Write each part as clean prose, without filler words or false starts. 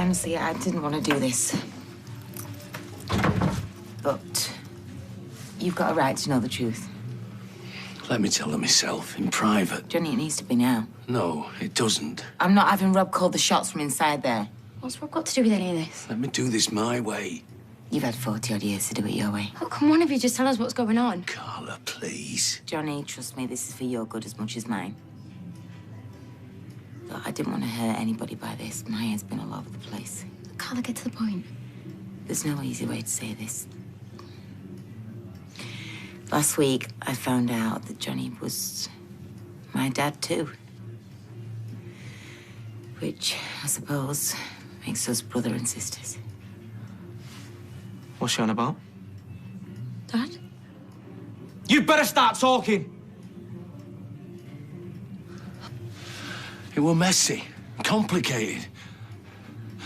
honestly, I didn't want to do this. But you've got a right to know the truth. Let me tell her myself, in private. Johnny, it needs to be now. No, it doesn't. I'm not having Rob call the shots from inside there. What's Rob got to do with any of this? Let me do this my way. You've had 40-odd years to do it your way. Oh, come on, if you just tell us what's going on. Carla, please. Johnny, trust me, this is for your good as much as mine. Look, I didn't want to hurt anybody by this. My head's been all over the place. Carla, get to the point. There's no easy way to say this. Last week, I found out that Johnny was my dad, too. Which, I suppose, makes us brother and sisters. What's she on about? Dad? You better start talking! It were messy, complicated.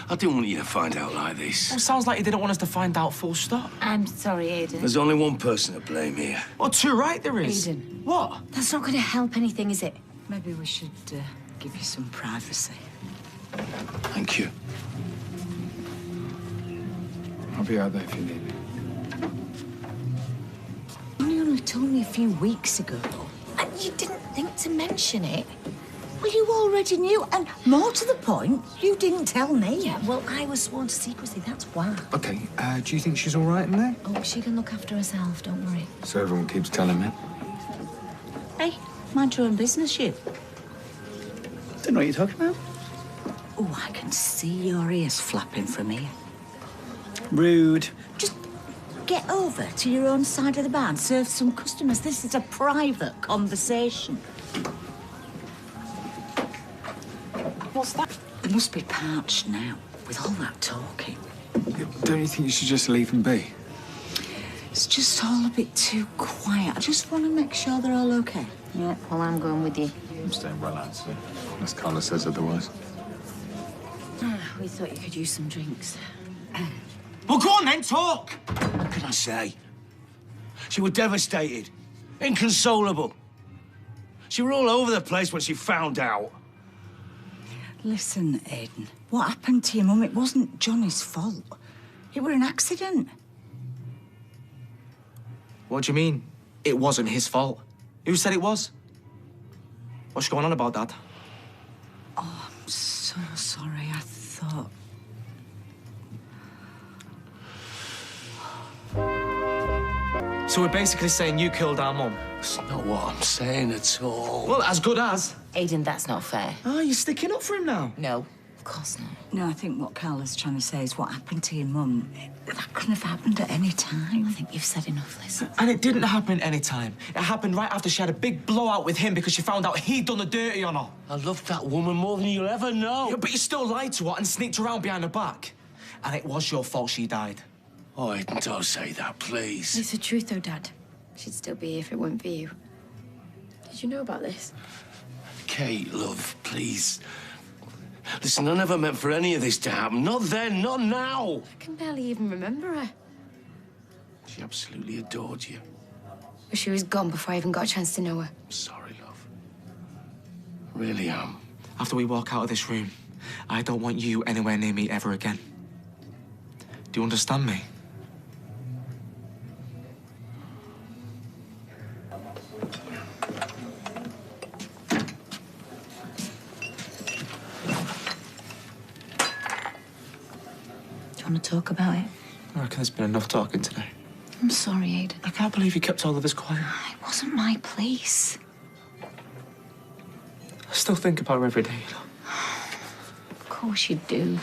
I didn't want you to find out like this. Well, sounds like you didn't want us to find out, full stop. I'm sorry, Aiden. There's only one person to blame here. Well, too right there is. Aiden. What? That's not going to help anything, is it? Maybe we should give you some privacy. Thank you. I'll be out there if you need me. You only told me a few weeks ago, and you didn't think to mention it. Well, you already knew, and more to the point, you didn't tell me. Yeah, well, I was sworn to secrecy, that's why. Okay, do you think she's all right in there? Oh, she can look after herself, don't worry. So everyone keeps telling me. Hey, mind your own business, you. Don't know what you're talking about. Oh, I can see your ears flapping from here. Rude. Just get over to your own side of the bar and serve some customers. This is a private conversation. What's that? They must be parched now, with all that talking. Don't you think you should just leave them be? It's just all a bit too quiet. I just want to make sure they're all okay. Yeah, well, I'm going with you. I'm staying well, Nancy. Unless Carla says otherwise. We thought you could use some drinks. Well, go on then, talk! What can I say? She were devastated, inconsolable. She were all over the place when she found out. Listen, Aiden, what happened to your mum, it wasn't Johnny's fault. It were an accident. What do you mean? It wasn't his fault. Who said it was? What's going on about, Dad? Oh, I'm so sorry. I thought... So we're basically saying you killed our mum? That's not what I'm saying at all. Well, as good as. Aiden, that's not fair. Oh, you're sticking up for him now? No, of course not. No, I think what Carla's trying to say is what happened to your mum, that couldn't have happened at any time. I think you've said enough, Liz. And it didn't happen any time. It happened right after she had a big blowout with him because she found out he'd done the dirty on her. I love that woman more than you'll ever know. Yeah, but you still lied to her and sneaked around behind her back. And it was your fault she died. Oh, Aiden, don't say that, please. It's the truth, though, Dad. She'd still be here if it weren't for you. Did you know about this? Kate, love, please. Listen, I never meant for any of this to happen. Not then, not now. I can barely even remember her. She absolutely adored you. But she was gone before I even got a chance to know her. I'm sorry, love. Really am. After we walk out of this room, I don't want you anywhere near me ever again. Do you understand me? Do you want to talk about it? I reckon there's been enough talking today. I'm sorry, Aiden. I can't believe you kept all of this quiet. It wasn't my place. I still think about her every day, you know. Of course you do.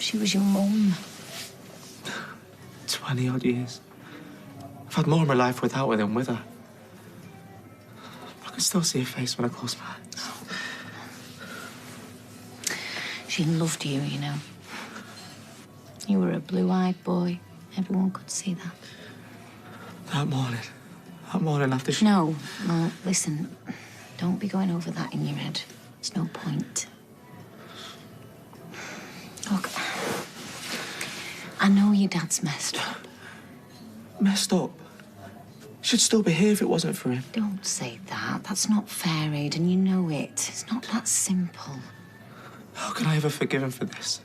She was your mum. 20-odd years. I've had more of my life without her than with her. I can still see her face when I close my eyes. She loved you, you know. You were a blue-eyed boy. Everyone could see that. That morning after she... No, listen. Don't be going over that in your head. There's no point. Look, I know your dad's messed up. Messed up? She'd still be here if it wasn't for him. Don't say that. That's not fair, Aiden. You know it. It's not that simple. How can I ever forgive him for this?